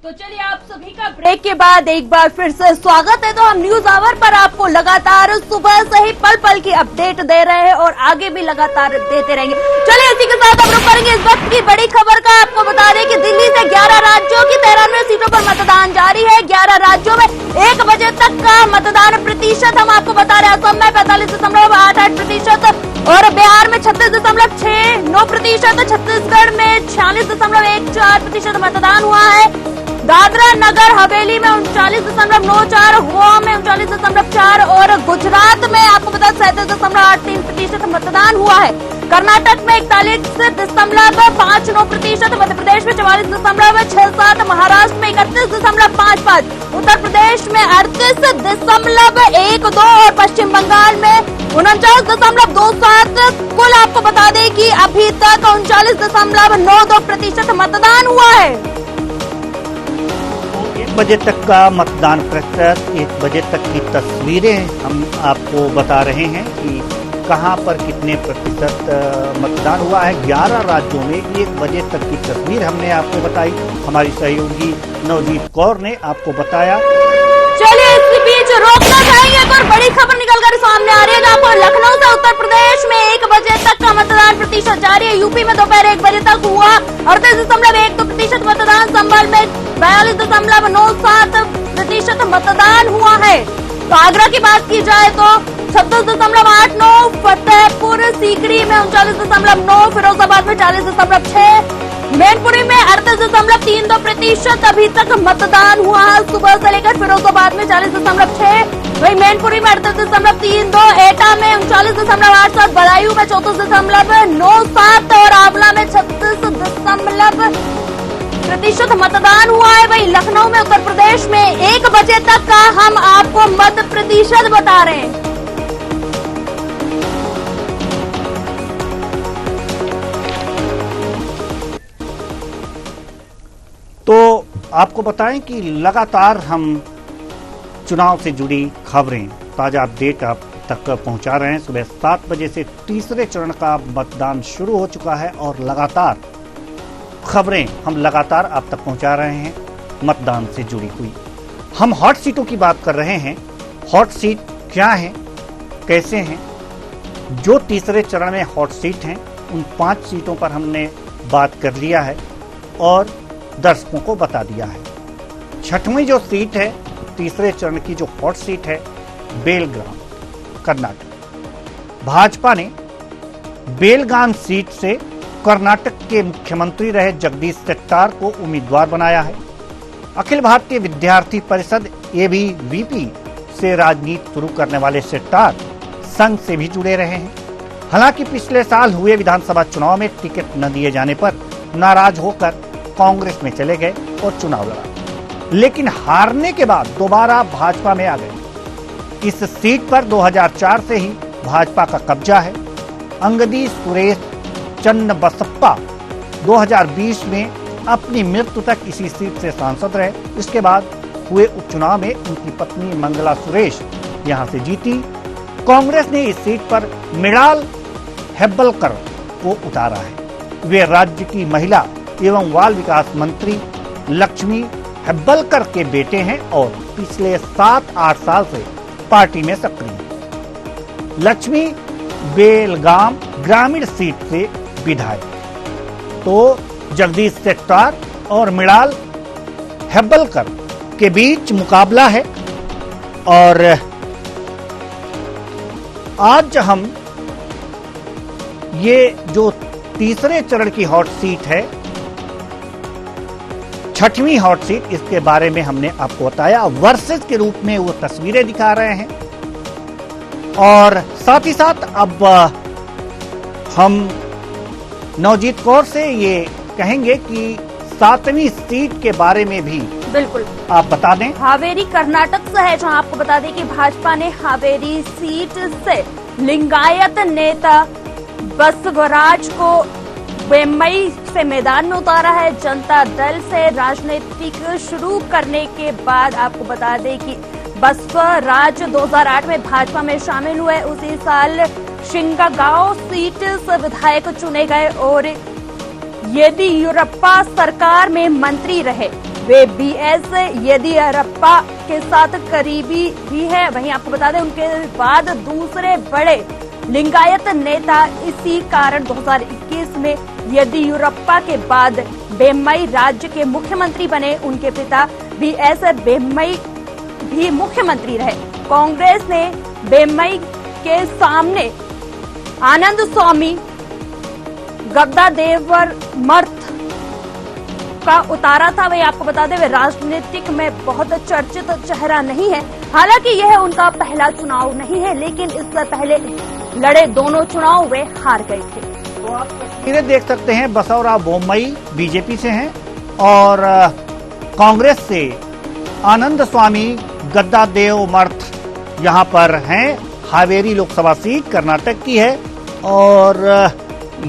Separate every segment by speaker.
Speaker 1: तो चलिए आप सभी का ब्रेक के बाद एक बार फिर से स्वागत है। तो हम न्यूज आवर पर आपको लगातार सुबह से ही पल पल की अपडेट दे रहे हैं और आगे भी लगातार देते रहेंगे। चलिए इसी के साथ हम रुक करेंगे इस वक्त की बड़ी खबर का। आपको बता दें कि दिल्ली से 11 राज्यों की 93 सीटों पर मतदान जारी है। 11 राज्यों में 1 बजे तक का मतदान प्रतिशत हम आपको बता रहे हैं। असम में 45.88% और बिहार में 36.69%, छत्तीसगढ़ में 46.14% मतदान हुआ है। दादरा नगर हवेली में 39.94, गोवा में 39.4 और गुजरात में आपको बता 37.83% मतदान हुआ है। कर्नाटक में 41.59%, मध्य प्रदेश में 44.67, महाराष्ट्र में 31.55, उत्तर प्रदेश में 38.12 और पश्चिम बंगाल में 49.27। कुल आपको बता दें कि अभी तक 39.92% मतदान हुआ है।
Speaker 2: 1 बजे तक का मतदान प्रतिशत, 1 बजे तक की तस्वीरें हम आपको बता रहे हैं कि कहां पर कितने प्रतिशत मतदान हुआ है। 11 राज्यों में 1 बजे तक की तस्वीर हमने आपको बताई। हमारी सहयोगी नवजीत कौर ने आपको बताया।
Speaker 1: चलिए इसी बीच रोकना चाहेंगे, एक और बड़ी खबर निकलकर सामने आ रही है। आपको लखनऊ से उत्तर प्रदेश में 1 बजे तक का मतदान प्रतिशत जारी है। यूपी में दोपहर 1 बजे तक हुआ 38.12% मतदान। संभल में 42.97% मतदान हुआ है। तो आगरा की बात की जाए तो 36.89, फतेहपुर सीकरी में 39.9, फिरोजाबाद में 40.6, मैनपुरी में 38.32% अभी तक मतदान हुआ है सुबह से लेकर। फिरोजाबाद में 40.6, वही मैनपुरी में 38.32, एटा में 39.87, बदायूं में 34.97 और आंवला में 36% मतदान हुआ है। वही लखनऊ में उत्तर प्रदेश में 1 बजे तक का हम आपको मत प्रतिशत बता रहे हैं।
Speaker 2: तो आपको बताएं कि लगातार हम चुनाव से जुड़ी खबरें, ताजा अपडेट आप तक पहुंचा रहे हैं। सुबह 7 बजे से तीसरे चरण का मतदान शुरू हो चुका है और लगातार खबरें हम लगातार आप तक पहुंचा रहे हैं मतदान से जुड़ी हुई। हम हॉट सीटों की बात कर रहे हैं। हॉट सीट क्या है, कैसे हैं? जो तीसरे चरण में हॉट सीट हैं उन 5 सीटों पर हमने बात कर लिया है और दर्शकों को बता दिया है। 6वीं जो सीट है तीसरे चरण की, जो हॉट सीट है, बेलगाम, कर्नाटक। भाजपा ने बेलगाम सीट से कर्नाटक के मुख्यमंत्री रहे जगदीश शेट्टार को उम्मीदवार बनाया है। अखिल भारतीय विद्यार्थी परिषद ABVP से राजनीति शुरू करने वाले शेट्टार संघ से भी जुड़े रहे हैं। हालांकि पिछले साल हुए विधानसभा चुनाव में टिकट न दिए जाने पर नाराज होकर कांग्रेस में चले गए और चुनाव लड़ा, लेकिन हारने के बाद दोबारा भाजपा में आ गए। इस सीट पर 2004 से ही भाजपा का कब्जा है। अंगदी सुरेश चन्नबसप्पा 2020 में अपनी मृत्यु तक इसी सीट से सांसद रहे। इसके बाद हुए उपचुनाव में उनकी पत्नी मंगला सुरेश यहां से जीती। कांग्रेस ने इस सीट पर मृणाल हेब्बलकर को उतारा है। वे राज्य की महिला एवं बाल विकास मंत्री लक्ष्मी हेब्बलकर के बेटे हैं और पिछले 7-8 साल से पार्टी में सक्रिय हैं। लक्ष्मी बेलगाम ग्रामीण सीट से विधायक। तो जगदीश शेट्टार और मृणाल हेब्बलकर के बीच मुकाबला है और आज हम ये जो तीसरे चरण की हॉट सीट है, 6वीं हॉट सीट, इसके बारे में हमने आपको बताया। वर्सेस के रूप में वो तस्वीरें दिखा रहे हैं और साथ ही साथ अब हम नवजीत कौर से ये कहेंगे कि 7वीं सीट के बारे में भी
Speaker 1: बिल्कुल
Speaker 2: आप बता दें।
Speaker 1: हावेरी कर्नाटक से है, जहां आपको बता दें कि भाजपा ने हावेरी सीट से लिंगायत नेता बसवराज को बेमई से मैदान में उतारा है। जनता दल से राजनीतिक शुरू करने के बाद आपको बता दें कि बसवराज 2008 में भाजपा में शामिल हुए। उसी साल शिंगागांव सीट से विधायक चुने गए और येदियुरप्पा सरकार में मंत्री रहे। वे बीएस येदियुरप्पा के साथ करीबी भी है। वहीं आपको बता दें उनके बाद दूसरे बड़े लिंगायत नेता इसी कारण 2021 में येदियुरप्पा के बाद बेम्मई राज्य के मुख्यमंत्री बने। उनके पिता बीएस बेम्मई भी मुख्यमंत्री रहे। कांग्रेस ने बेम्मई के सामने आनंद स्वामी गद्दादेवर मर्थ का उतारा था। वही आपको बता दें वे राजनीतिक में बहुत चर्चित चेहरा नहीं है। हालांकि यह उनका पहला चुनाव नहीं है, लेकिन इससे पहले लड़े दोनों चुनाव वे हार गए थे।
Speaker 2: तो आप तस्वीरें देख सकते हैं, बसवराव बोम्मई बीजेपी से हैं और कांग्रेस से आनंद स्वामी गद्दादेव मर्थ यहां पर हैं। हावेरी लोकसभा सीट कर्नाटक की है और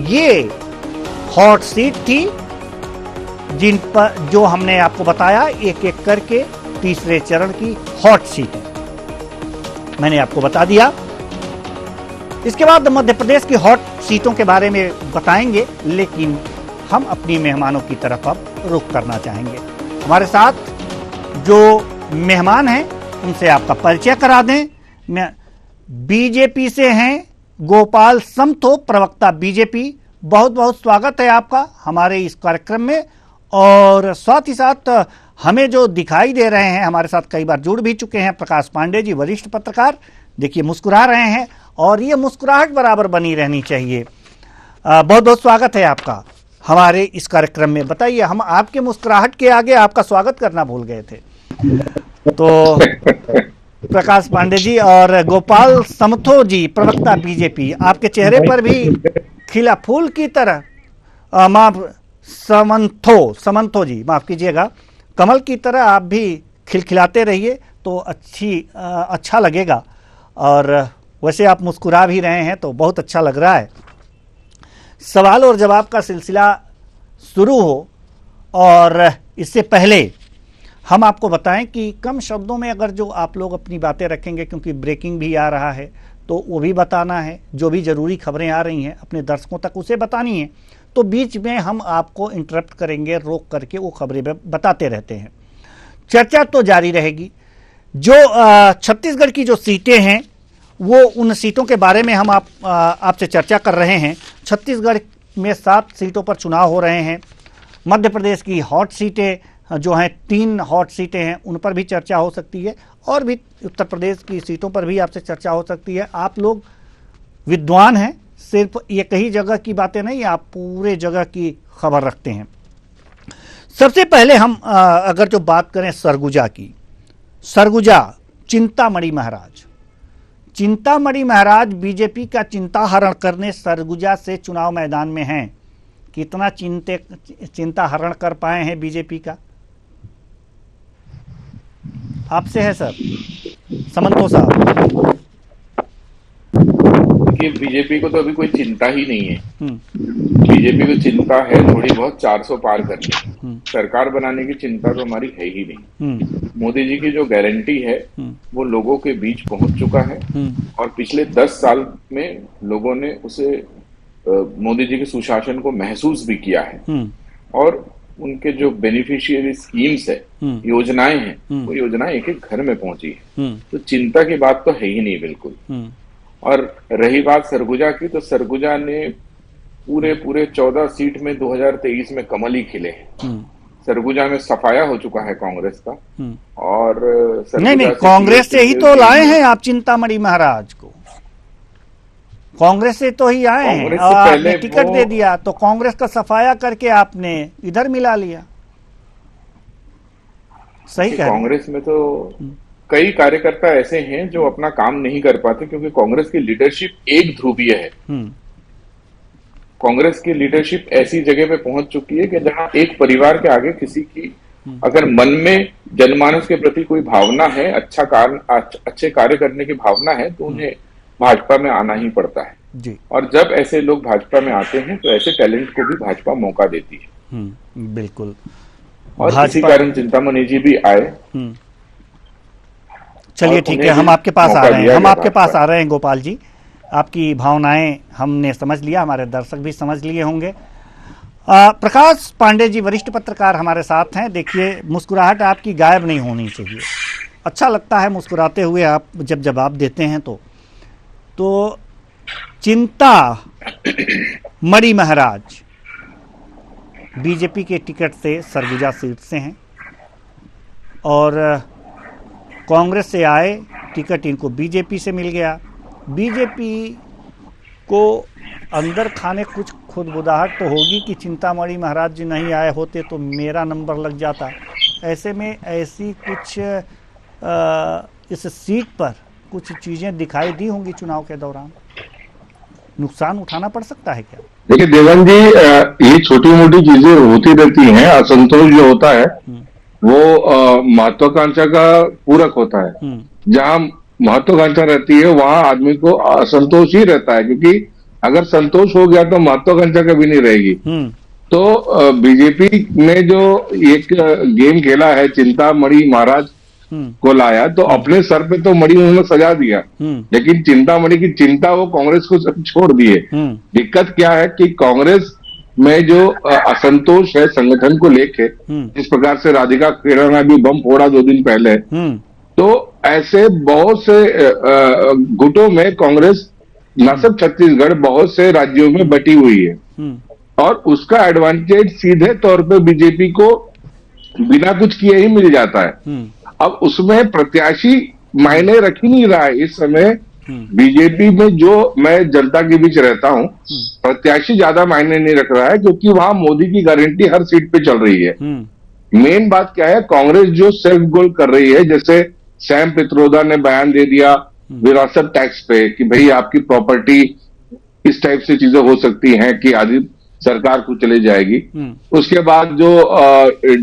Speaker 2: ये हॉट सीट थी जिन पर जो हमने आपको बताया एक एक करके तीसरे चरण की हॉट सीट है, मैंने आपको बता दिया। इसके बाद मध्य प्रदेश की हॉट सीटों के बारे में बताएंगे, लेकिन हम अपनी मेहमानों की तरफ अब रुख करना चाहेंगे। हमारे साथ जो मेहमान हैं उनसे आपका परिचय करा दें। बीजेपी से हैं गोपाल समथो, प्रवक्ता बीजेपी। बहुत बहुत स्वागत है आपका हमारे इस कार्यक्रम में। और साथ ही साथ हमें जो दिखाई दे रहे हैं, हमारे साथ कई बार जुड़ भी चुके हैं, प्रकाश पांडे जी, वरिष्ठ पत्रकार। देखिए मुस्कुरा रहे हैं और ये मुस्कुराहट बराबर बनी रहनी चाहिए। बहुत बहुत स्वागत है आपका हमारे इस कार्यक्रम में। बताइए, हम आपके मुस्कुराहट के आगे आपका स्वागत करना भूल गए थे। तो प्रकाश पांडे जी और गोपाल समथो जी, प्रवक्ता बीजेपी, आपके चेहरे पर भी खिला फूल की तरह, समंथो जी माफ कीजिएगा, कमल की तरह आप भी खिलखिलाते रहिए तो अच्छा लगेगा। और वैसे आप मुस्कुरा भी रहे हैं तो बहुत अच्छा लग रहा है। सवाल और जवाब का सिलसिला शुरू हो, और इससे पहले हम आपको बताएं कि कम शब्दों में अगर जो आप लोग अपनी बातें रखेंगे, क्योंकि ब्रेकिंग भी आ रहा है तो वो भी बताना है, जो भी ज़रूरी खबरें आ रही हैं अपने दर्शकों तक उसे बतानी है। तो बीच में हम आपको इंटरप्ट करेंगे, रोक करके वो खबरें बताते रहते हैं। चर्चा तो जारी रहेगी। जो छत्तीसगढ़ की जो सीटें हैं वो उन सीटों के बारे में हम आपसे चर्चा कर रहे हैं। छत्तीसगढ़ में 7 सीटों पर चुनाव हो रहे हैं। मध्य प्रदेश की हॉट सीटें जो हैं, 3 हॉट सीटें हैं, उन पर भी चर्चा हो सकती है, और भी उत्तर प्रदेश की सीटों पर भी आपसे चर्चा हो सकती है। आप लोग विद्वान हैं, सिर्फ एक ही जगह की बातें नहीं, आप पूरे जगह की खबर रखते हैं। सबसे पहले हम अगर जो बात करें सरगुजा की, सरगुजा चिंतामणि महाराज बीजेपी का चिंता हरण करने सरगुजा से चुनाव मैदान में हैं। कितना चिंता हरण कर पाए हैं बीजेपी का? आपसे है सर समंतो साहब।
Speaker 3: देखिए, बीजेपी को तो अभी कोई चिंता ही नहीं है। बीजेपी को चिंता है थोड़ी बहुत 400 पार करने, सरकार बनाने की चिंता तो हमारी है ही नहीं। मोदी जी की जो गारंटी है वो लोगों के बीच पहुंच चुका है, और पिछले 10 साल में लोगों ने उसे मोदी जी के सुशासन को महसूस भी किया है। और उनके जो बेनिफिशियरी स्कीम्स है, योजनाएं हैं, वो योजनाएं एक एक घर में पहुंची है। तो चिंता की बात तो है ही नहीं बिल्कुल। और रही बात सरगुजा की, तो सरगुजा ने पूरे 14 सीट में 2023 में कमल ही खिले हैं। सरगुजा में सफाया हो चुका है कांग्रेस का। और
Speaker 2: नहीं, कांग्रेस से ही तो लाए हैं आप चिंतामणि महाराज को, कांग्रेस से तो ही आए हैं, और आपने टिकट दे दिया तो कांग्रेस का सफाया करके आपने इधर मिला लिया। सही कह रहे हैं।
Speaker 3: कांग्रेस में तो कई कार्यकर्ता ऐसे हैं जो अपना काम नहीं कर पाते, क्योंकि कांग्रेस की लीडरशिप एक ध्रुवीय है। कांग्रेस की लीडरशिप ऐसी जगह पे पहुंच चुकी है कि जहां एक परिवार के आगे किसी की अगर मन में जनमानस के प्रति कोई भावना है, अच्छे कार्य करने की भावना है, तो उन्हें भाजपा में आना ही पड़ता है
Speaker 2: जी।
Speaker 3: और जब ऐसे लोग भाजपा में आते हैं तो ऐसे टैलेंट को भी भाजपा मौका देती है।
Speaker 2: बिल्कुल।
Speaker 3: और इसी कारण चिंतामणि जी भी आए।
Speaker 2: चलिए ठीक है, हम आपके पास आ रहे हैं गोपाल जी। आपकी भावनाएं हमने समझ लिया, हमारे दर्शक भी समझ लिए होंगे। प्रकाश पांडे जी वरिष्ठ पत्रकार हमारे साथ हैं। देखिए, मुस्कुराहट आपकी गायब नहीं होनी चाहिए। अच्छा लगता है मुस्कुराते हुए आप जब जवाब देते हैं। तो चिंता मणि महाराज बीजेपी के टिकट से सरगुजा सीट से हैं और कांग्रेस से आए, टिकट इनको बीजेपी से मिल गया। बीजेपी को अंदर खाने कुछ खुदबुदाहट तो होगी कि चिंतामणि महाराज जी नहीं आए होते तो मेरा नंबर लग जाता। ऐसे में ऐसी कुछ इस सीट पर कुछ चीजें दिखाई दी होंगी चुनाव के दौरान, नुकसान उठाना पड़ सकता है क्या?
Speaker 4: देखिए देवन जी, ये छोटी मोटी चीजें होती रहती हैं। असंतोष जो होता है वो महत्वाकांक्षा का पूरक होता है। जहां महत्वाकांक्षा रहती है वहां आदमी को असंतोष ही रहता है, क्योंकि अगर संतोष हो गया तो महत्वाकांक्षा कभी नहीं रहेगी। तो बीजेपी ने जो एक गेम खेला है, चिंतामणि महाराज को लाया, तो अपने सर पे तो मणि उन्होंने सजा दिया, लेकिन चिंतामणि की चिंता वो कांग्रेस को छोड़ दिए। दिक्कत क्या है कि कांग्रेस में जो असंतोष है संगठन को लेके, जिस प्रकार से राधिका खेड़ा ने भी बम फोड़ा 2 दिन पहले, तो ऐसे बहुत से गुटों में कांग्रेस न सिर्फ छत्तीसगढ़ बहुत से राज्यों में बटी हुई है, और उसका एडवांटेज सीधे तौर पे बीजेपी को बिना कुछ किए ही मिल जाता है। अब उसमें प्रत्याशी मायने रख ही नहीं रहा है इस समय। बीजेपी में जो मैं जनता के बीच रहता हूं, प्रत्याशी ज्यादा मायने नहीं रख रहा है, क्योंकि वहां मोदी की गारंटी हर सीट पे चल रही है। मेन बात क्या है, कांग्रेस जो सेल्फ गोल कर रही है, जैसे सैम पित्रोदा ने बयान दे दिया विरासत टैक्स पे कि भाई आपकी प्रॉपर्टी इस टाइप से चीजें हो सकती हैं कि आदि सरकार को चली जाएगी। उसके बाद जो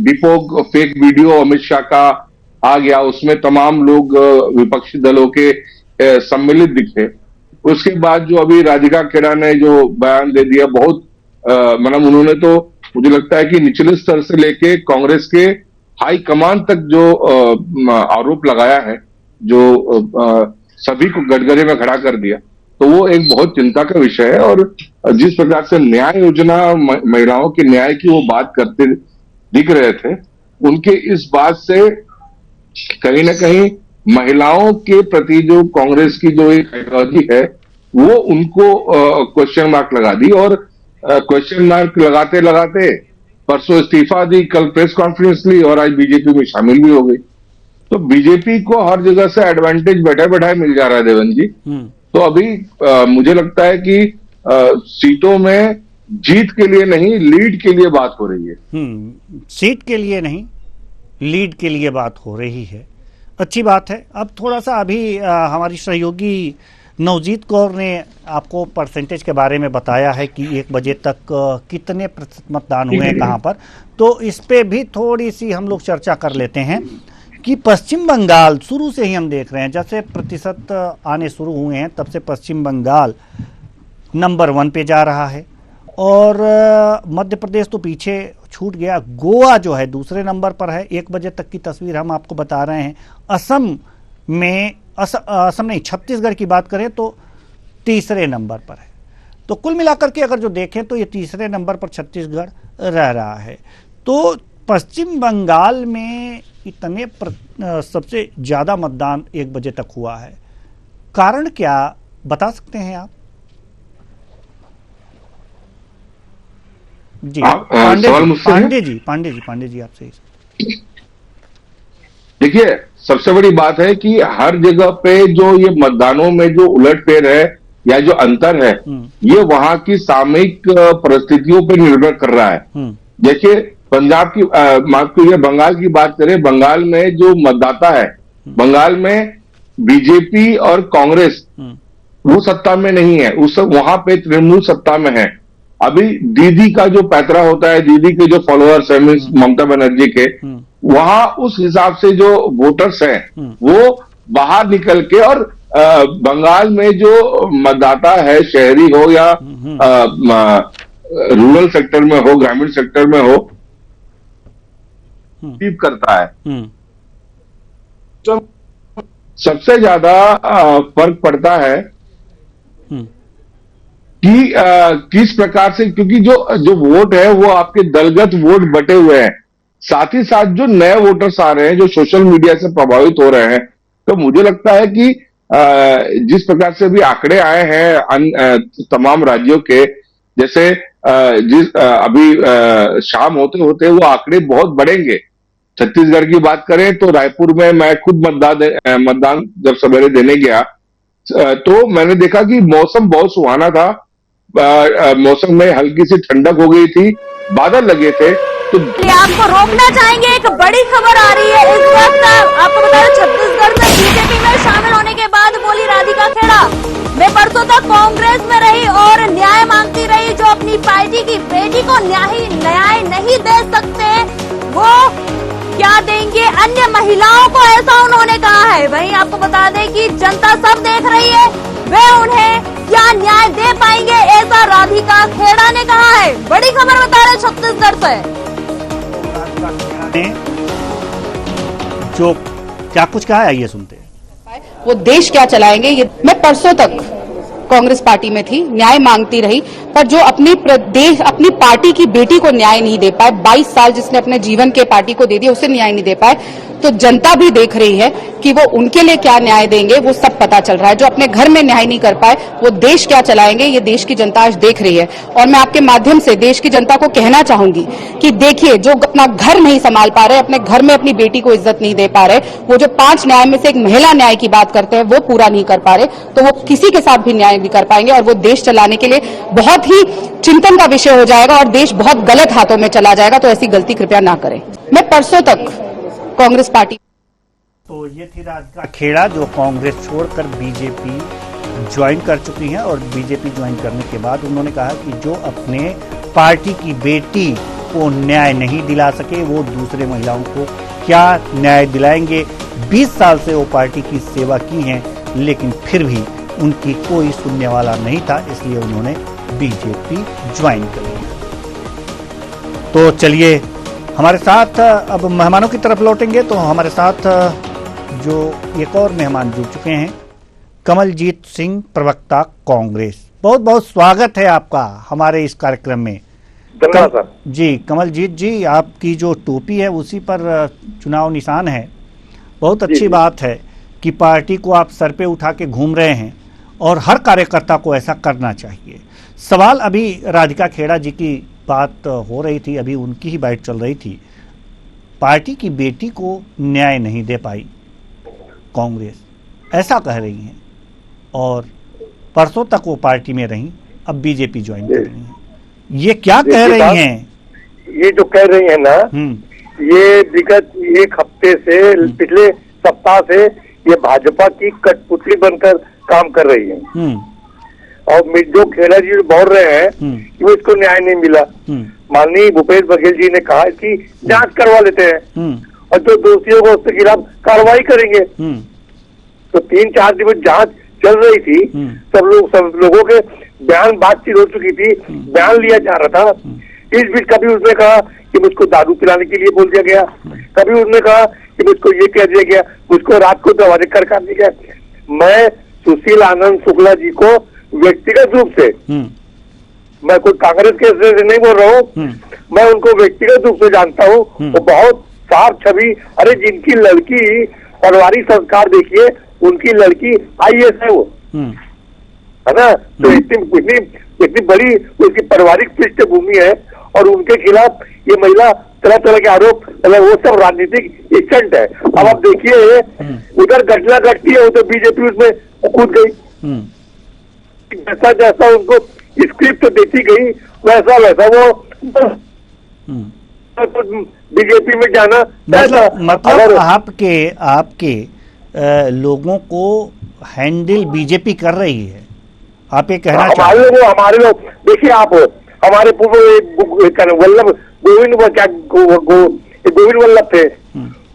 Speaker 4: डिफोक फेक वीडियो अमित शाह का आ गया, उसमें तमाम लोग विपक्षी दलों के सम्मिलित दिखे। उसके बाद जो अभी राधिका खेड़ा ने जो बयान दे दिया, बहुत मतलब उन्होंने तो मुझे लगता है कि निचले स्तर से लेके कांग्रेस के हाई कमान तक जो आरोप लगाया है, जो सभी को गटगरे में खड़ा कर दिया, तो वो एक बहुत चिंता का विषय है। और जिस प्रकार से न्याय योजना, महिलाओं के न्याय की वो बात करते दिख रहे थे, उनके इस बात से कहीं ना कहीं महिलाओं के प्रति जो कांग्रेस की जो एक आइडियोलॉजी है वो उनको क्वेश्चन मार्क लगा दी। और क्वेश्चन मार्क लगाते लगाते परसों इस्तीफा दी, कल प्रेस कॉन्फ्रेंस ली और आज बीजेपी में शामिल भी हो गई। तो बीजेपी को हर जगह से एडवांटेज बैठे बैठाए मिल जा रहा है देवन जी। तो अभी मुझे लगता है कि सीटों में जीत के लिए नहीं, लीड के लिए बात हो रही है।
Speaker 2: सीट के लिए नहीं, लीड के लिए बात हो रही है। अच्छी बात है। अब थोड़ा सा अभी हमारी सहयोगी नवजीत कौर ने आपको परसेंटेज के बारे में बताया है कि 1 बजे तक कितने प्रतिशत मतदान हुए हैं कहाँ पर, तो इस पे भी थोड़ी सी हम लोग चर्चा कर लेते हैं कि पश्चिम बंगाल शुरू से ही हम देख रहे हैं, जैसे प्रतिशत आने शुरू हुए हैं तब से पश्चिम बंगाल नंबर 1 पे जा रहा है, और मध्य प्रदेश तो पीछे छूट गया। गोवा जो है दूसरे नंबर पर है। 1 बजे तक की तस्वीर हम आपको बता रहे हैं। असम नहीं, छत्तीसगढ़ की बात करें तो तीसरे नंबर पर है। तो कुल मिलाकर के अगर जो देखें तो ये तीसरे नंबर पर छत्तीसगढ़ रह रहा है। तो पश्चिम बंगाल में इतने सबसे ज्यादा मतदान 1 बजे तक हुआ है, कारण क्या बता सकते हैं आप? जी पांडे जी आपसे।
Speaker 4: देखिए, सबसे बड़ी बात है कि हर जगह पे जो ये मतदानों में जो उलटफेर है या जो अंतर है, ये वहां की सामयिक परिस्थितियों पर निर्भर कर रहा है। देखिए, पंजाब की माफ कीजिए, बंगाल की बात करें, बंगाल में जो मतदाता है, बंगाल में बीजेपी और कांग्रेस वो सत्ता में नहीं है, उस वहां पे तृणमूल सत्ता में है। अभी दीदी का जो पैतरा होता है, दीदी के जो फॉलोअर्स है ममता बनर्जी के, वहां उस हिसाब से जो वोटर्स हैं वो बाहर निकल के, और बंगाल में जो मतदाता है, शहरी हो या रूरल सेक्टर में हो, ग्रामीण सेक्टर में हो, करता है। तो सबसे ज्यादा फर्क पड़ता है कि किस प्रकार से, क्योंकि जो वोट है वो आपके दलगत वोट बटे हुए हैं, साथ ही साथ जो नए वोटर्स आ रहे हैं जो सोशल मीडिया से प्रभावित हो रहे हैं, तो मुझे लगता है कि जिस प्रकार से अभी आंकड़े आए हैं तमाम राज्यों के, जैसे अभी शाम होते होते वो आंकड़े बहुत बढ़ेंगे। छत्तीसगढ़ की बात करें तो रायपुर में मैं खुद मतदान जब सवेरे देने गया तो मैंने देखा कि मौसम बहुत सुहाना था। मौसम में हल्की सी ठंडक हो गई थी, बादल लगे थे। तो
Speaker 1: आपको रोकना चाहेंगे, एक बड़ी खबर आ रही है इस वक्त। आपको बता दें छत्तीसगढ़ में बीजेपी में शामिल होने के बाद बोली राधिका खेड़ा, मैं परसों तक कांग्रेस में रही और न्याय मांगती रही। जो अपनी पार्टी की बेटी को न्याय नहीं दे सकते वो क्या देंगे अन्य महिलाओं को, ऐसा उन्होंने कहा है। वहीं आपको बता दें कि जनता सब देख रही है, वे उन्हें क्या न्याय दे पाएंगे, ऐसा राधिका खेड़ा ने कहा है। बड़ी खबर बता रहे छत्तीसगढ़ से।
Speaker 2: जो क्या कुछ कहा है आइए सुनते हैं।
Speaker 5: वो देश क्या चलाएंगे। ये मैं परसों तक कांग्रेस पार्टी में थी, न्याय मांगती रही, पर जो अपनी पार्टी की बेटी को न्याय नहीं दे पाए, 22 साल जिसने अपने जीवन के पार्टी को दे दिया, उसे न्याय नहीं दे पाए, तो जनता भी देख रही है कि वो उनके लिए क्या न्याय देंगे, वो सब पता चल रहा है। जो अपने घर में न्याय नहीं कर पाए वो देश क्या चलाएंगे, ये देश की जनता आज देख रही है। और मैं आपके माध्यम से देश की जनता को कहना चाहूंगी कि देखिए, जो अपना घर नहीं संभाल पा रहे, अपने घर में अपनी बेटी को इज्जत नहीं दे पा रहे, वो जो 5 न्याय में से एक महिला न्याय की बात करते हैं वो पूरा नहीं कर पा रहे, तो वो किसी के साथ भी न्याय नहीं कर पाएंगे और वो देश चलाने के लिए बहुत ही चिंतन का विषय हो जाएगा और देश बहुत गलत हाथों में चला जाएगा। तो ऐसी गलती कृपया ना करें। मैं परसों तक कांग्रेस पार्टी।
Speaker 2: तो ये थी राधिका खेड़ा जो कांग्रेस छोड़कर बीजेपी ज्वाइन कर चुकी हैं और बीजेपी ज्वाइन करने के बाद उन्होंने कहा कि जो अपने पार्टी की बेटी को न्याय नहीं दिला सके वो दूसरे महिलाओं को क्या न्याय दिलाएंगे। 20 साल से वो पार्टी की सेवा की हैं लेकिन फिर भी उनकी कोई सुनने वाला नहीं था, इसलिए उन्होंने बीजेपी ज्वाइन कर लिया। तो चलिए हमारे साथ अब मेहमानों की तरफ लौटेंगे। तो हमारे साथ जो एक और मेहमान जुड़ चुके हैं, कमलजीत सिंह, प्रवक्ता कांग्रेस। बहुत बहुत स्वागत है आपका हमारे इस कार्यक्रम में। जी कमलजीत जी, आपकी जो टोपी है उसी पर चुनाव निशान है। बहुत अच्छी बात है कि पार्टी को आप सर पे उठा के घूम रहे हैं और हर कार्यकर्ता को ऐसा करना चाहिए। सवाल, अभी राधिका खेड़ा जी की बात हो रही थी, अभी उनकी ही बात चल रही थी। पार्टी की बेटी को न्याय नहीं दे पाई कांग्रेस, ऐसा कह रही हैं, और परसों तक वो पार्टी में रहीं, अब बीजेपी ज्वाइन कर रही हैं। ये क्या कह रही हैं?
Speaker 6: ये जो कह रही है ना, ये विगत 1 हफ्ते से, पिछले सप्ताह से ये भाजपा की कठपुतली बनकर काम कर रही है। और जो खेड़ा जी बोल रहे हैं कि वो इसको न्याय नहीं मिला, माननीय भूपेश बघेल जी ने कहा कि जांच करवा लेते हैं और जो दोषियों को उसके खिलाफ कार्रवाई करेंगे। तो 3-4 दिन जांच चल रही थी, सब लोगों के बयान, बातचीत हो चुकी थी, बयान लिया जा रहा था। इस बीच कभी उसने कहा कि मुझको दारू पिलाने के लिए बोल दिया गया, कभी उसने कहा कि मुझको ये कह दिया गया, मुझको रात को दरवाजे खड़का दिया गया। मैं सुशील आनंद शुक्ला जी को व्यक्तिगत रूप से, मैं कोई कांग्रेस के से नहीं बोल रहा हूँ, मैं उनको व्यक्तिगत रूप से जानता हूँ। वो बहुत साफ छवि, अरे जिनकी लड़की परिवारिक संस्कार देखिए, उनकी लड़की IAS है, वो है ना। तो इतनी बड़ी उसकी पारिवारिक पृष्ठभूमि है और उनके खिलाफ ये महिला तरह तरह के आरोप, वो सब राजनीतिक स्टंट है। अब आप देखिए, उधर घटना घटती है, उधर बीजेपी उसमें कूद गई। जैसा जैसा उनको स्क्रिप्ट देती गई वैसा वैसा वो बीजेपी में जाना।
Speaker 2: मतलब आपके लोगों को हैंडल बीजेपी कर रही है, आप ये कहना चाहते हैं?
Speaker 6: हमारे लोग देखिए, आप हमारे पूर्व वल्लभ गोविंद वल्लभ थे,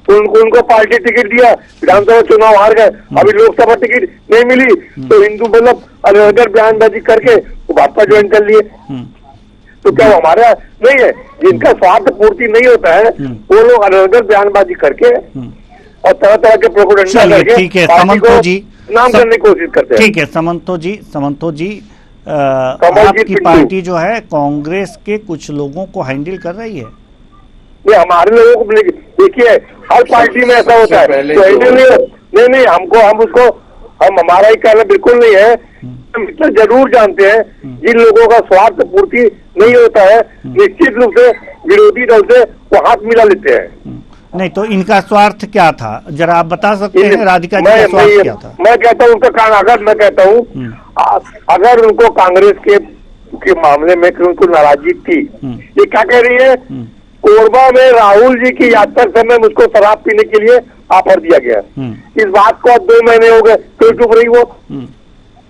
Speaker 6: उनको पार्टी टिकट दिया, विधानसभा चुनाव हार गए, अभी लोकसभा टिकट नहीं मिली, तो हिंदू मतलब अगर बयानबाजी करके वो भाजपा ज्वाइन कर लिए। तो क्या हमारा नहीं है? जिनका स्वार्थ पूर्ति नहीं होता है वो लोग अनर्गल बयानबाजी करके और तरह तरह के प्रोपेगेंडा करके
Speaker 2: ठीक है, समंतो जी
Speaker 6: नाम करने की कोशिश करते हैं।
Speaker 2: ठीक है, समंतो जी आपकी पार्टी जो है कांग्रेस के कुछ लोगों को हैंडल कर रही है?
Speaker 6: नहीं, हमारे लोगों को देखिए, हर पार्टी में ऐसा होता है। तो नहीं, हम हमारा ही कहना बिल्कुल नहीं है। हम इतना जरूर जानते हैं, जिन लोगों का स्वार्थ पूर्ति नहीं होता है, निश्चित रूप से विरोधी दल से वो हाथ मिला लेते हैं।
Speaker 2: नहीं तो इनका स्वार्थ क्या था, जरा आप बता सकते हैं? राधिका जी का स्वार्थ क्या था?
Speaker 6: मैं कहता हूँ अगर उनको कांग्रेस के मामले में उनको नाराजगी थी, ये क्या कह रही है, कोरबा में राहुल जी की यात्रा समय मुझको शराब पीने के लिए ऑफर दिया गया। इस बात को अब 2 महीने हो गए, तो चुप रही वो,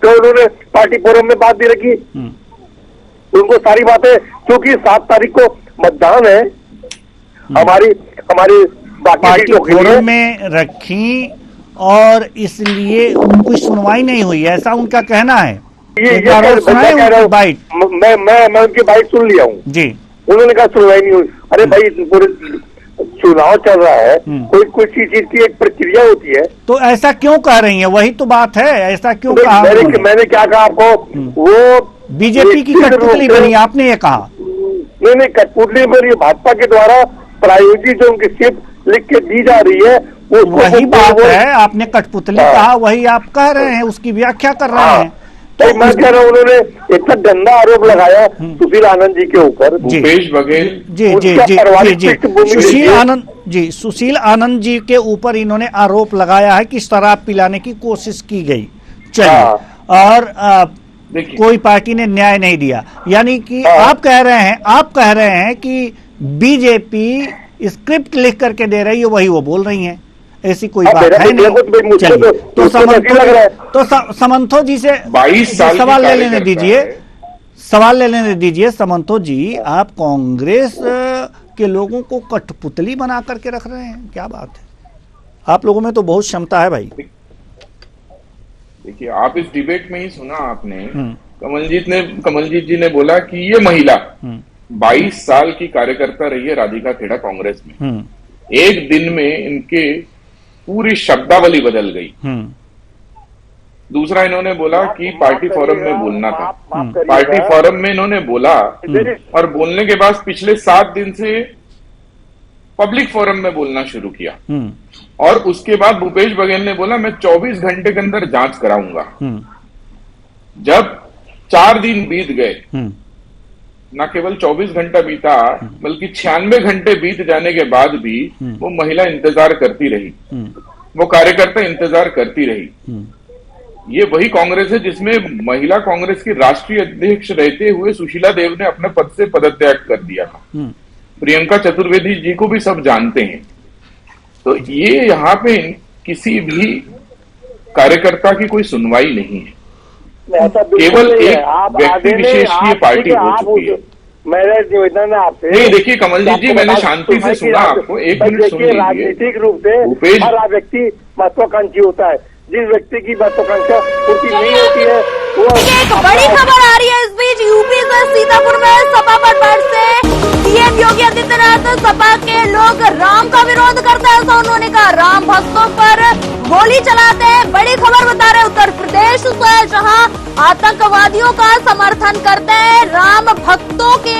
Speaker 6: तो उन्होंने पार्टी फोरम में बात भी रखी। उनको सारी बातें, क्योंकि 7 तारीख को मतदान है, हमारी
Speaker 2: पार्टी फोरम में रखी और इसलिए उनकी सुनवाई नहीं हुई, ऐसा उनका कहना है।
Speaker 6: मैं उनकी बाइट सुन लिया हूँ
Speaker 2: जी।
Speaker 6: उन्होंने कहा सुनवाई नहीं हुई। अरे भाई, पूरे चुनाव चल रहा है, कोई चीज की एक प्रक्रिया होती है।
Speaker 2: तो ऐसा क्यों कह रही है? वही तो बात है, ऐसा क्यों कहा?
Speaker 6: मैंने क्या कहा आपको, वो
Speaker 2: बीजेपी की कठपुतली बनी, आपने ये कहा?
Speaker 6: नहीं, कठपुतली बनी भाजपा के द्वारा प्रायोजित जो उनकी सिर्फ लिख के दी जा रही है,
Speaker 2: वही बात है। आपने कठपुतली कहा, वही आप कह रहे हैं, उसकी व्याख्या कर रहे हैं।
Speaker 6: तो मैं कह रहा हूँ, उन्होंने इतना गंदा आरोप लगाया सुशील आनंद जी के ऊपर।
Speaker 3: भूपेश बघेल
Speaker 2: सुशील आनंद जी के ऊपर इन्होंने आरोप लगाया है कि शराब पिलाने की कोशिश की गई। चलिए, और कोई पार्टी ने न्याय नहीं दिया, यानी कि आप कह रहे हैं कि बीजेपी स्क्रिप्ट लिख करके दे रही है, वही वो बोल रही हैं, ऐसी कोई बात है नहीं। चलिए, तो समंथो जी से
Speaker 3: 22 साल
Speaker 2: सवाल ले लेने दीजिए। समंथो जी, आप कांग्रेस के लोगों को कठपुतली बना करके रख रहे हैं, क्या बात है? आप लोगों में तो बहुत क्षमता है भाई।
Speaker 3: देखिए, आप इस डिबेट में ही सुना आपने, कमलजीत जी ने बोला कि ये महिला 22 साल की कार्यकर्ता रही है राधिका खेड़ा कांग्रेस में। एक दिन में इनके पूरी शब्दावली बदल गई। दूसरा, इन्होंने बोला कि पार्टी फोरम में बोलना था। पार्टी फोरम में इन्होंने बोला और बोलने के बाद पिछले 7 दिन से पब्लिक फोरम में बोलना शुरू किया। और उसके बाद भूपेश बघेल ने बोला मैं 24 घंटे के अंदर जांच कराऊंगा। जब 4 दिन बीत गए, न केवल 24 घंटा बीता, बल्कि 96 घंटे बीत जाने के बाद भी वो महिला इंतजार करती रही, वो कार्यकर्ता इंतजार करती रही। ये वही कांग्रेस है जिसमें महिला कांग्रेस की राष्ट्रीय अध्यक्ष रहते हुए सुशीला देव ने अपने पद से पदत्याग कर दिया था। प्रियंका चतुर्वेदी जी को भी सब जानते हैं। तो ये यहाँ पे किसी भी कार्यकर्ता की कोई सुनवाई नहीं है, केवल एक व्यक्ति विशेष की पार्टी हो चुकी है।
Speaker 6: मेरा निवेदन है आपसे।
Speaker 3: नहीं, देखिए कमलजीत जी, मैंने शांति से सुना आपको, 1 मिनट सुन लीजिए।
Speaker 6: राजनीतिक रूप से हर व्यक्ति महत्वाकांक्षी होता है, जिस व्यक्ति की महत्वाकांक्षा पूर्ति नहीं होती है वो।
Speaker 1: एक बड़ी खबर आ रही है इस बीच, यूपी से सीतापुर में सपा पर बढ़ से सीएम योगी आदित्यनाथ, सपा के लोग राम का विरोध करते हैं, ऐसा उन्होंने कहा। राम भक्तों पर गोली चलाते हैं। बड़ी खबर बता रहे उत्तर प्रदेश से, जहां आतंकवादियों का समर्थन करते हैं, राम भक्तों के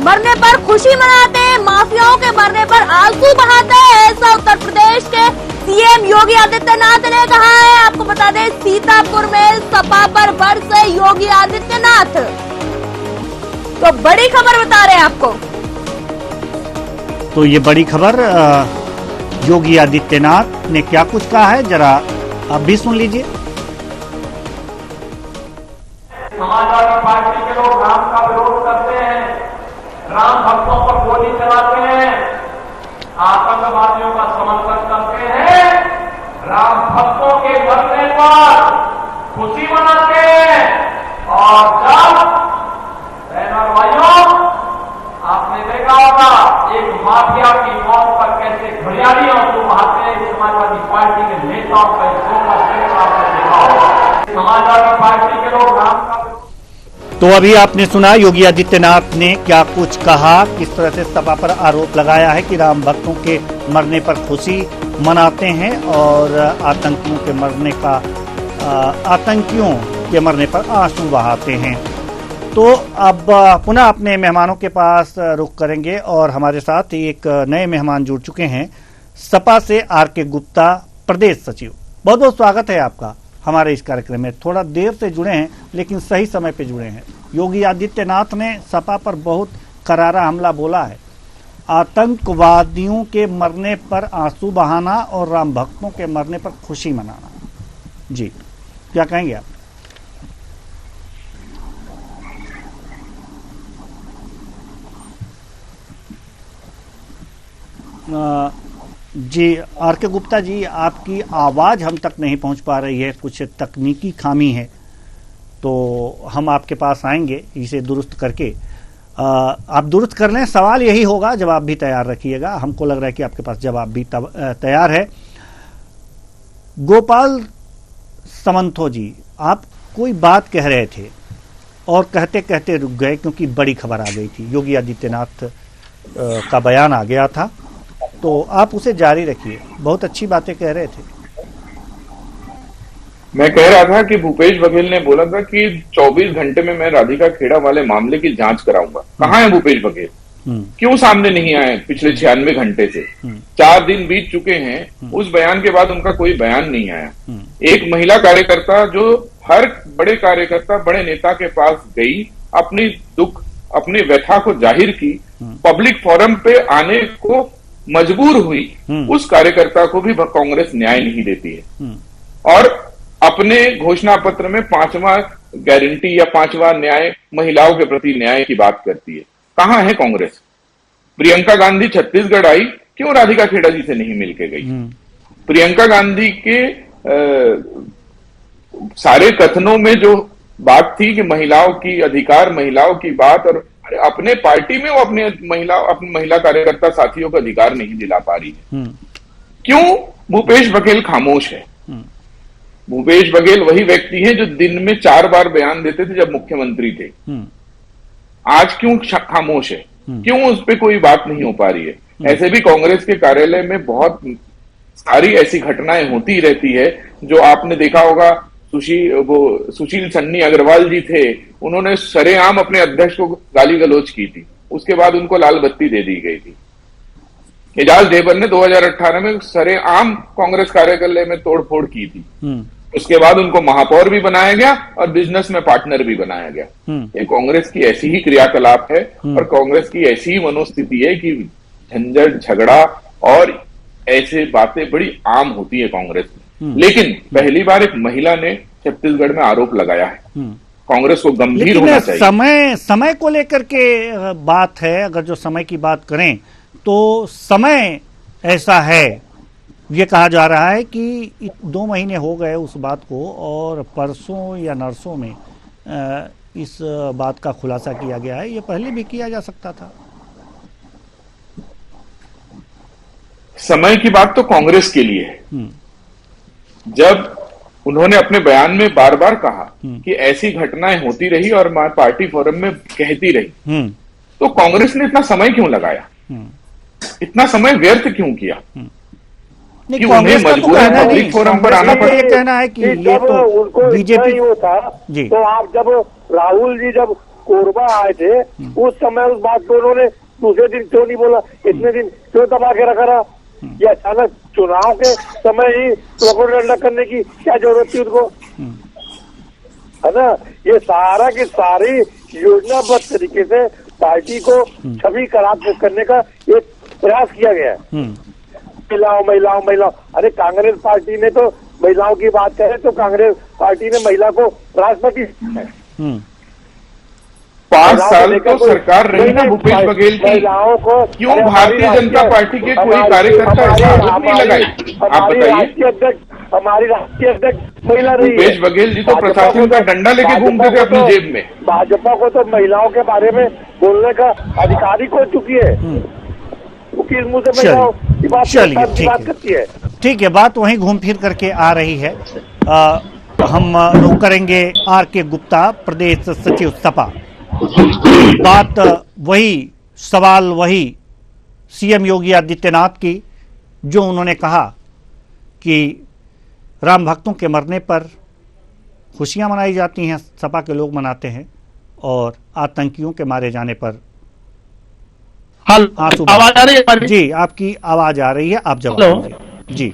Speaker 1: मरने पर खुशी मनाते हैं, माफियाओं के मरने पर आंसू बहाते हैं, ऐसा उत्तर प्रदेश के सीएम योगी आदित्यनाथ ने कहा है। आपको बता दें, सीतापुर में सपा पर बरसे योगी आदित्यनाथ। तो बड़ी खबर बता रहे हैं आपको।
Speaker 2: तो ये बड़ी खबर, योगी आदित्यनाथ ने क्या कुछ कहा है, जरा आप भी सुन लीजिए।
Speaker 7: समाजवादी पार्टी के लोग राम का विरोध करते हैं, राम भक्तों पर गोली चलाते हैं, आतंकवादियों का समर्थन करते हैं, राम भक्तों के मरने पर खुशी मनाते हैं। और जब बहनों भाइयों, आपने देखा होगा एक माफिया की मौत पर कैसे घड़ियालियों को बहाते हैं समाजवादी पार्टी के नेताओं का आपने देखा होगा। समाजवादी पार्टी के लोग राम का।
Speaker 2: तो अभी आपने सुना योगी आदित्यनाथ ने क्या कुछ कहा, किस तरह से सपा पर आरोप लगाया है कि राम भक्तों के मरने पर खुशी मनाते हैं और आतंकियों के मरने का, आतंकियों के मरने पर आंसू बहाते हैं। तो अब पुनः अपने मेहमानों के पास रुख करेंगे और हमारे साथ एक नए मेहमान जुड़ चुके हैं, सपा से आर.के. गुप्ता, प्रदेश सचिव। बहुत बहुत स्वागत है आपका हमारे इस कार्यक्रम में। थोड़ा देर से जुड़े हैं लेकिन सही समय पे जुड़े हैं। योगी आदित्यनाथ ने सपा पर बहुत करारा हमला बोला है। आतंकवादियों के मरने पर आंसू बहाना और राम भक्तों के मरने पर खुशी मनाना, जी क्या कहेंगे आप? जी आर.के. गुप्ता जी, आपकी आवाज हम तक नहीं पहुंच पा रही है, कुछ तकनीकी खामी है, तो हम आपके पास आएंगे इसे दुरुस्त करके। आप दुरुस्त कर लें, सवाल यही होगा, जवाब भी तैयार रखिएगा। हमको लग रहा है कि आपके पास जवाब भी तैयार है। गोपाल समंथो जी, आप कोई बात कह रहे थे और कहते कहते रुक गए क्योंकि बड़ी खबर आ गई थी, योगी आदित्यनाथ का बयान आ गया था, तो आप उसे जारी रखिए। बहुत अच्छी बातें कह रहे थे।
Speaker 3: मैं कह रहा था कि भूपेश बघेल ने बोला था कि 24 घंटे में मैं राधिका खेड़ा वाले मामले की जांच कराऊंगा। कहाँ है भूपेश बघेल? क्यों सामने नहीं आए पिछले 96 घंटे से? 4 दिन बीत चुके हैं, उस बयान के बाद उनका कोई बयान नहीं आया। एक महिला कार्यकर्ता जो हर बड़े कार्यकर्ता, बड़े नेता के पास गई, अपनी दुख, अपनी व्यथा को जाहिर की, पब्लिक फोरम पे आने को मजबूर हुई, उस कार्यकर्ता को भी कांग्रेस न्याय नहीं देती है और अपने घोषणा पत्र में 5वां गारंटी या 5वां न्याय, महिलाओं के प्रति न्याय की बात करती है। कहां है कांग्रेस? प्रियंका गांधी छत्तीसगढ़ आई, क्यों राधिका खेड़ा जी से नहीं मिलके गई? प्रियंका गांधी के सारे कथनों में जो बात थी कि महिलाओं की अधिकार, महिलाओं की बात, और अपने पार्टी में वो अपने महिला कार्यकर्ता साथियों को अधिकार नहीं दिला पा रही है। क्यों भूपेश बघेल खामोश है? भूपेश बघेल वही व्यक्ति है जो दिन में 4 बार बयान देते थे जब मुख्यमंत्री थे। आज क्यों खामोश है? क्यों उस पर कोई बात नहीं हो पा रही है? ऐसे भी कांग्रेस के कार्यालय में बहुत सारी ऐसी घटनाएं होती रहती है, जो आपने देखा होगा। सुशील सन्नी अग्रवाल जी थे, उन्होंने सरेआम अपने अध्यक्ष को गाली गलौज की थी, उसके बाद उनको लाल बत्ती दे दी गई थी। एजाज ढेबर ने 2018 में सरेआम कांग्रेस कार्यालय में तोड़फोड़ की थी, उसके बाद उनको महापौर भी बनाया गया और बिजनेस में पार्टनर भी बनाया गया। ये कांग्रेस की ऐसी ही क्रियाकलाप है और कांग्रेस की ऐसी ही मनोस्थिति है कि झंझट, झगड़ा और ऐसे बातें बड़ी आम होती है कांग्रेस में। लेकिन पहली बार एक महिला ने छत्तीसगढ़ में आरोप लगाया है। कांग्रेस को गंभीर होना चाहिए।
Speaker 2: समय को लेकर के बात है। अगर जो समय की बात करें तो समय ऐसा है, ये कहा जा रहा है कि 2 महीने हो गए उस बात को और परसों या नरसों में इस बात का खुलासा किया गया है। ये पहले भी किया जा सकता था।
Speaker 3: समय की बात तो कांग्रेस के लिए है। जब उन्होंने अपने बयान में बार बार कहा कि ऐसी घटनाएं होती रही और मैं पार्टी फोरम में कहती रही, तो कांग्रेस ने इतना समय क्यों लगाया? इतना समय व्यर्थ क्यों किया? कि उन्हें मजबूरन पब्लिक फोरम पर आना पड़ा।
Speaker 2: ये कहना है कि ये तो बीजेपी
Speaker 6: जी। तो आप जब राहुल जी जब कोरबा आए थे, उस समय उस बात को उन्होंने दूसरे दिन क्यों नहीं बोला? इतने दिन क्यों दबा के रखा रहा? ये अचानक चुनाव के समय ही प्रोपेगेंडा करने की क्या जरूरत थी उनको? है ना? ये सारा की सारी योजनाबद्ध तरीके से पार्टी को छवि खराब करने का एक प्रयास किया गया है। महिलाओं। अरे कांग्रेस पार्टी ने तो महिलाओं की बात करें तो कांग्रेस पार्टी ने महिला को राष्ट्रपति
Speaker 3: 5 साल तो सरकार रही ना भूपेश बघेल की, क्यों भारतीय जनता पार्टी के कोई कार्यकर्ता ऐसा आरोप नहीं लगाए? आप बताइए।
Speaker 6: हमारी राष्ट्रीय अध्यक्ष महिला रही है।
Speaker 3: भूपेश बघेल जी तो प्रशासन का डंडा लेके घूमते थे अपनी जेब में।
Speaker 6: भाजपा को तो महिलाओं के बारे में बोलने का अधिकार ही खो चुकी है। किस मुंह से महिलाओं की बात करती है?
Speaker 2: ठीक है, बात वहीं घूम फिर करके आ रही है। हम रुक करेंगे आर.के. गुप्ता, प्रदेश सचिव सपा। बात वही, सवाल वही सीएम योगी आदित्यनाथ की, जो उन्होंने कहा कि राम भक्तों के मरने पर खुशियां मनाई जाती हैं, सपा के लोग मनाते हैं, और आतंकियों के मारे जाने पर आंसू
Speaker 8: आवाज आ रही है?
Speaker 2: जी, आपकी आवाज आ रही है, आप जवाब दीजिए। जी,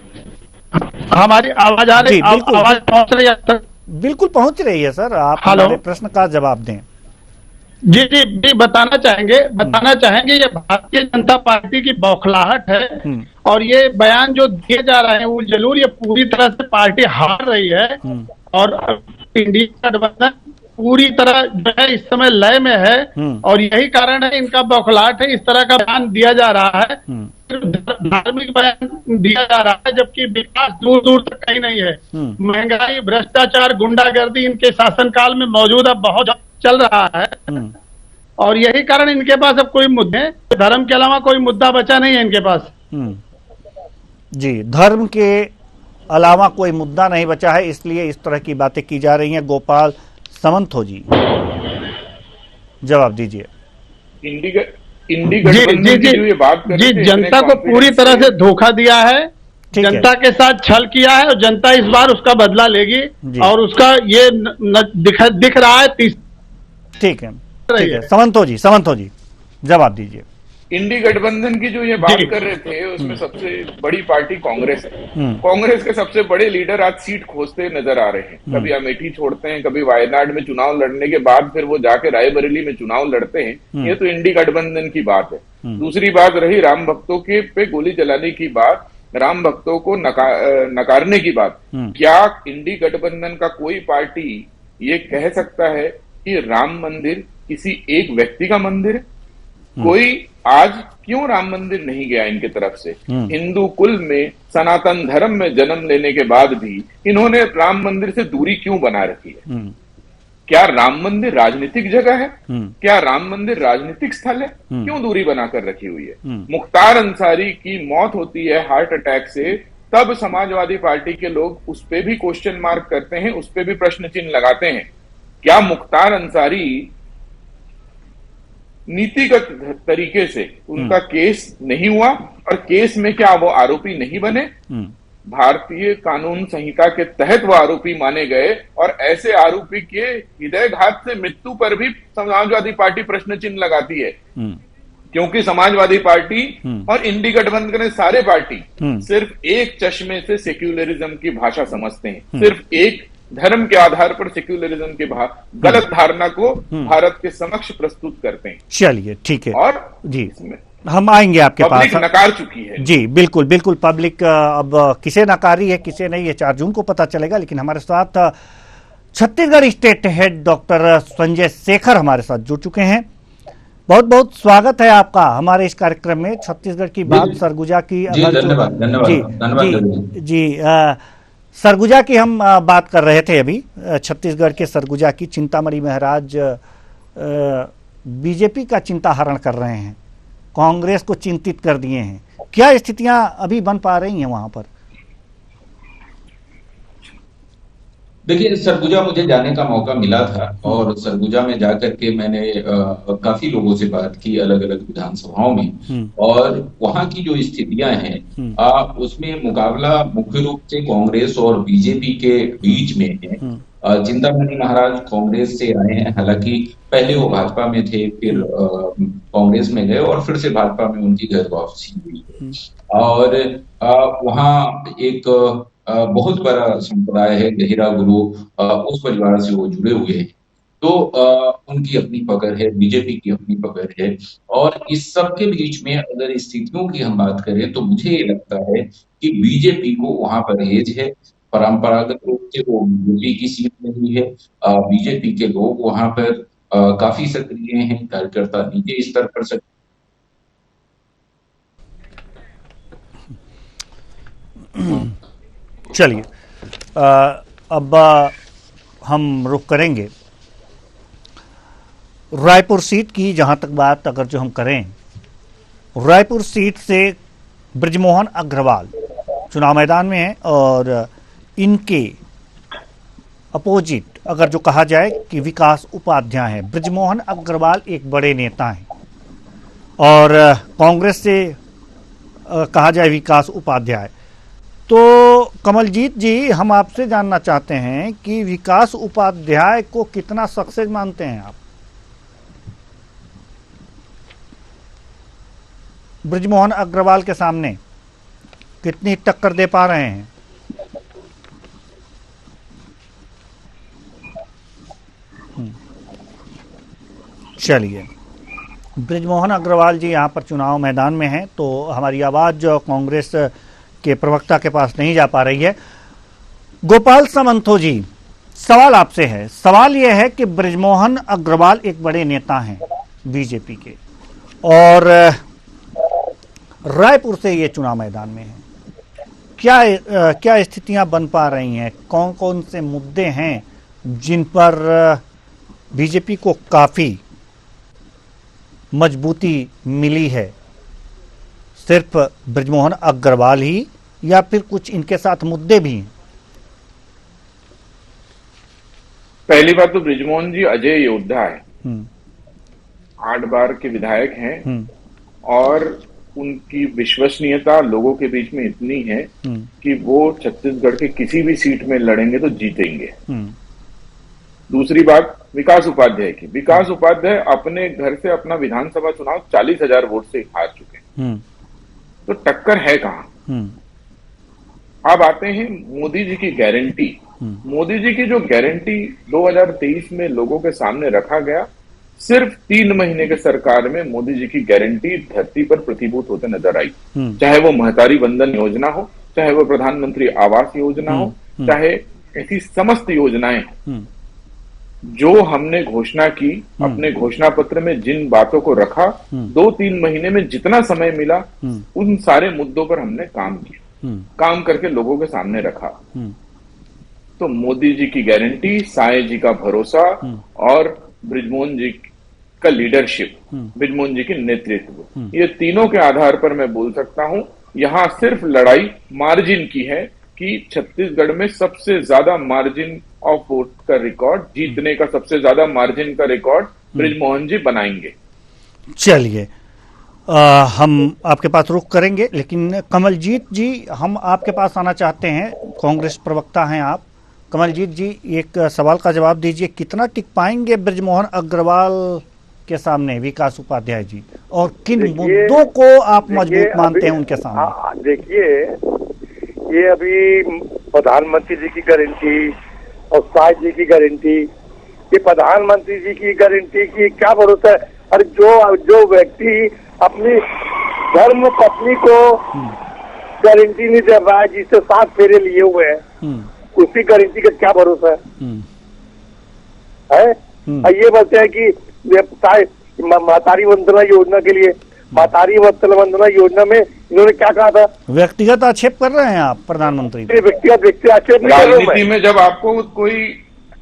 Speaker 8: हमारी आवाज आ रही है? आवाज पहुंच रही है?
Speaker 2: बिल्कुल पहुंच रही है सर, आप हमारे प्रश्न का जवाब दें।
Speaker 8: जी जी जी, बताना चाहेंगे ये भारतीय जनता पार्टी की बौखलाहट है, और ये बयान जो दिए जा रहे हैं वो जरूर ये पूरी तरह से पार्टी हार रही है, और इंडिया गठबंधन पूरी तरह जो है इस समय लय में है, और यही कारण है इनका बौखलाहट है, इस तरह का बयान दिया जा रहा है, धार्मिक बयान दिया जा रहा है, जबकि विकास दूर दूर तक कहीं नहीं है। महंगाई, भ्रष्टाचार, गुंडागर्दी इनके शासनकाल में मौजूद अब बहुत चल रहा है, और यही कारण इनके पास अब कोई मुद्दे, धर्म के अलावा कोई मुद्दा बचा नहीं है इनके पास।
Speaker 2: जी, धर्म के अलावा कोई मुद्दा नहीं बचा है, इसलिए इस तरह की बातें की जा रही हैं। गोपाल समंतो जी, जवाब दीजिए।
Speaker 3: इंडी गठबंधन की जो ये बात कर रहे थे,
Speaker 8: जनता को पूरी तरह से धोखा दिया है, जनता के साथ छल किया है, और जनता इस बार उसका बदला लेगी, और उसका ये दिख रहा है।
Speaker 2: ठीक है, समंतो जी जवाब दीजिए।
Speaker 3: इंडी गठबंधन की जो ये बात कर रहे थे, उसमें सबसे बड़ी पार्टी कांग्रेस है। कांग्रेस के सबसे बड़े लीडर आज सीट खोजते नजर आ रहे हैं। कभी अमेठी छोड़ते हैं, कभी वायनाड में चुनाव लड़ने के बाद फिर वो जाके रायबरेली में चुनाव लड़ते हैं। ये तो इंडी गठबंधन की बात है। दूसरी बात रही राम भक्तों के पे गोली चलाने की बात, राम भक्तों को नकारने की बात। क्या इंडी गठबंधन का कोई पार्टी ये कह सकता है कि राम मंदिर किसी एक व्यक्ति का मंदिर है? कोई आज क्यों राम मंदिर नहीं गया इनके तरफ से? हिंदू कुल में, सनातन धर्म में जन्म लेने के बाद भी इन्होंने राम मंदिर से दूरी क्यों बना रखी है? क्या राम मंदिर राजनीतिक जगह है? क्या राम मंदिर राजनीतिक स्थल है? क्यों दूरी बनाकर रखी हुई है? मुख्तार अंसारी की मौत होती है हार्ट अटैक से, तब समाजवादी पार्टी के लोग उस पर भी क्वेश्चन मार्क करते हैं, उस पर भी प्रश्न चिन्ह लगाते हैं। क्या मुख्तार अंसारी नीतिगत तरीके से उनका केस नहीं हुआ, और केस में क्या वो आरोपी नहीं बने? भारतीय कानून संहिता के तहत वो आरोपी माने गए, और ऐसे आरोपी के हृदयघात से मृत्यु पर भी समाजवादी पार्टी प्रश्न चिन्ह लगाती है। क्योंकि समाजवादी पार्टी और इंडी गठबंधन के सारे पार्टी सिर्फ एक चश्मे से सेक्युलरिज्म की भाषा समझते हैं, सिर्फ एक धर्म के आधार पर सेक्युलरिज्म के गलत धारणा को भारत के समक्ष प्रस्तुत करते हैं।
Speaker 2: चलिए ठीक है, और
Speaker 3: जी
Speaker 2: हम आएंगे आपके पास।
Speaker 3: पब्लिक नकार चुकी है
Speaker 2: जी, बिल्कुल बिल्कुल, पब्लिक अब किसे नकारी है किसे नहीं, ये 4 जून को पता चलेगा। लेकिन हमारे साथ Chhattisgarh state head doctor Sanjay Shekhar हमारे साथ जुड़ चुके हैं। बहुत बहुत स्वागत है आपका हमारे इस कार्यक्रम में। छत्तीसगढ़ की बात, सरगुजा की, जी सरगुजा की हम बात कर रहे थे अभी। छत्तीसगढ़ के सरगुजा की चिंतामणि महाराज बीजेपी का चिंता हरण कर रहे हैं, कांग्रेस को चिंतित कर दिए हैं। क्या स्थितियां अभी बन पा रही हैं वहां पर?
Speaker 9: देखिए, सरगुजा मुझे जाने का मौका मिला था, और सरगुजा में जाकर के मैंने काफी लोगों से बात की अलग अलग विधानसभाओं में, और वहां की जो स्थितियां हैं उसमें मुकाबला मुख्य रूप से कांग्रेस और बीजेपी के बीच में है। चिंतामणि महाराज कांग्रेस से आए हैं, हालांकि पहले वो भाजपा में थे, फिर कांग्रेस में गए, और फिर से भाजपा में उनकी घर वापसी हुई। और वहाँ एक बहुत बड़ा संप्रदाय है, गहिरा गुरु, उस परिवार से वो जुड़े हुए हैं। तो उनकी अपनी पकड़ है, बीजेपी की अपनी पकड़ है, और इस सब के बीच में अगर स्थितियों की हम बात करें तो मुझे ये लगता है कि बीजेपी को वहां परहेज है। परंपरागत रूप से वो बीजेपी की सीट नहीं है। बीजेपी के लोग वहां पर काफी सक्रिय हैं, कार्यकर्ता नीचे स्तर पर सक्रिय।
Speaker 2: चलिए अब हम रुख करेंगे रायपुर सीट की। जहां तक बात अगर जो हम करें, रायपुर सीट से बृजमोहन अग्रवाल चुनाव मैदान में है, और इनके अपोजिट अगर जो कहा जाए कि विकास उपाध्याय है। बृजमोहन अग्रवाल एक बड़े नेता हैं, और कांग्रेस से कहा जाए विकास उपाध्याय। तो कमलजीत जी, हम आपसे जानना चाहते हैं कि विकास उपाध्याय को कितना सक्सेस मानते हैं आप? बृजमोहन अग्रवाल के सामने कितनी टक्कर दे पा रहे हैं? चलिए, बृजमोहन अग्रवाल जी यहाँ पर चुनाव मैदान में हैं, तो हमारी आवाज जो कांग्रेस के प्रवक्ता के पास नहीं जा पा रही है। गोपाल सामंतो जी, सवाल आपसे है। सवाल यह है कि बृजमोहन अग्रवाल एक बड़े नेता हैं बीजेपी के, और रायपुर से ये चुनाव मैदान में हैं। क्या स्थितियां बन पा रही हैं? कौन कौन से मुद्दे हैं जिन पर बीजेपी को काफी मजबूती मिली है? सिर्फ बृजमोहन अग्रवाल ही या फिर कुछ इनके साथ मुद्दे भी हैं?
Speaker 3: पहली बात तो बृजमोहन जी अजय योद्धा है, 8 बार के विधायक हैं और उनकी विश्वसनीयता लोगों के बीच में इतनी है कि वो छत्तीसगढ़ के किसी भी सीट में लड़ेंगे तो जीतेंगे। दूसरी बात विकास उपाध्याय की। विकास उपाध्याय अपने घर से अपना विधानसभा चुनाव 40,000 वोट से हार चुके हैं, तो टक्कर है कहां? अब आते हैं मोदी जी की गारंटी। मोदी जी की जो गारंटी 2023 में लोगों के सामने रखा गया, सिर्फ 3 महीने के सरकार में मोदी जी की गारंटी धरती पर प्रतिभूत होते नजर आई। चाहे वो महतारी वंदन योजना हो, चाहे वो प्रधानमंत्री आवास योजना हो, चाहे ऐसी समस्त योजनाएं जो हमने घोषणा की, अपने घोषणा पत्र में जिन बातों को रखा, 2-3 महीने में जितना समय मिला उन सारे मुद्दों पर हमने काम किया, काम करके लोगों के सामने रखा। तो मोदी जी की गारंटी, साय जी का भरोसा और बृजमोहन जी का लीडरशिप, बृजमोहन जी के नेतृत्व, ये तीनों के आधार पर मैं बोल सकता हूं यहां सिर्फ लड़ाई मार्जिन की है कि छत्तीसगढ़ में सबसे ज्यादा मार्जिन ऑफ वोट का रिकॉर्ड, जीतने का सबसे ज्यादा मार्जिन का रिकॉर्ड बृजमोहन जी बनाएंगे।
Speaker 2: चलिए, हम आपके पास रुख करेंगे, लेकिन कमलजीत जी, हम आपके पास आना चाहते हैं। कांग्रेस प्रवक्ता हैं आप। कमलजीत जी, एक सवाल का जवाब दीजिए, कितना टिक पाएंगे बृजमोहन अग्रवाल के सामने विकास उपाध्याय जी, और किन मुद्दों को आप मजबूत मानते हैं उनके सामने?
Speaker 6: देखिए, ये अभी प्रधानमंत्री जी की गारंटी और साय जी की गारंटी, ये प्रधानमंत्री जी की गारंटी की क्या भरोसा है? और जो व्यक्ति अपनी धर्म पत्नी को गारंटी नहीं दे रहा है, जिससे 7 फेरे लिए हुए हैं, उसकी गारंटी का क्या भरोसा है? और ये बोलते हैं कि महतारी वंदना योजना के लिए, महतारी वंदना योजना में इन्होंने क्या कहा था?
Speaker 2: व्यक्तिगत आक्षेप कर रहे हैं आप प्रधानमंत्री?
Speaker 6: व्यक्तिगत आक्षेप नहीं कर रहा हूं।
Speaker 3: राजनीति में जब आपको कोई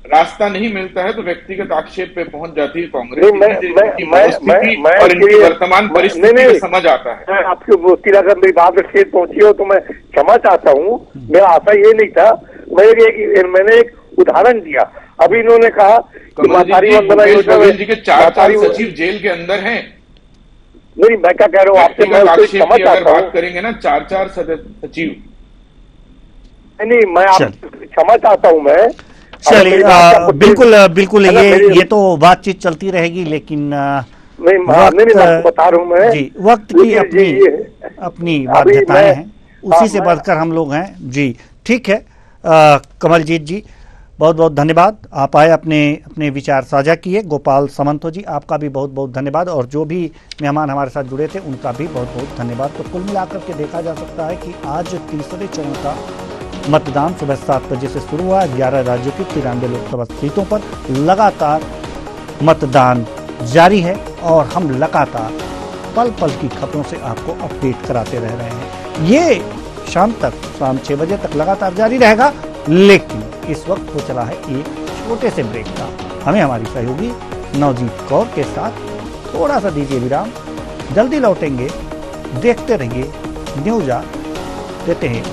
Speaker 3: रास्ता नहीं मिलता है तो व्यक्तिगत आक्षेप पे पहुंच जाती है कांग्रेस। और इनकी वर्तमान परिस्थिति को समझ आता है।
Speaker 6: मैं आपकी मुश्किल, अगर मेरी बात में खेत पहुंची हो तो मैं क्षमा चाहता हूँ। मेरा आशा ये नहीं था, मैंने एक उदाहरण दिया। अभी इन्होंने कहा कि महतारी वंदना योजना
Speaker 3: जी के 4 सचिव जेल के अंदर हैं।
Speaker 6: नहीं, मैं क्या कह रहा हूँ आपसे, मैं क्षमा चाहता हूँ।
Speaker 3: बात करेंगे ना 4 सचिव।
Speaker 6: नहीं, मैं आपसे क्षमा चाहता हूँ। मैं
Speaker 2: चलिए, बिल्कुल ये तो बातचीत चलती रहेगी, लेकिन
Speaker 6: नहीं बता रहा हूँ मैं
Speaker 2: जी, वक्त की अपनी बाध्यताएं हैं, उसी से बढ़कर हम लोग हैं जी। ठीक है, कमलजीत जी, बहुत बहुत धन्यवाद, आप आए, अपने विचार साझा किए। गोपाल सामंतो जी, आपका भी बहुत बहुत धन्यवाद, और जो भी मेहमान हमारे साथ जुड़े थे उनका भी बहुत बहुत धन्यवाद। तो कुल मिलाकर के देखा जा सकता है कि आज तीसरे चरण का मतदान सुबह 7 बजे से शुरू हुआ। 11 राज्यों की 93 लोकसभा सीटों पर लगातार मतदान जारी है, और हम लगातार पल पल की खबरों से आपको अपडेट कराते रह रहे हैं। ये शाम 6 बजे तक लगातार जारी रहेगा, लेकिन इस वक्त हो चला है एक छोटे से ब्रेक का। हमें हमारी सहयोगी नवजीत कौर के साथ थोड़ा सा दीजिए विराम, जल्दी लौटेंगे। देखते रहिए न्यूज़ 8, देते हैं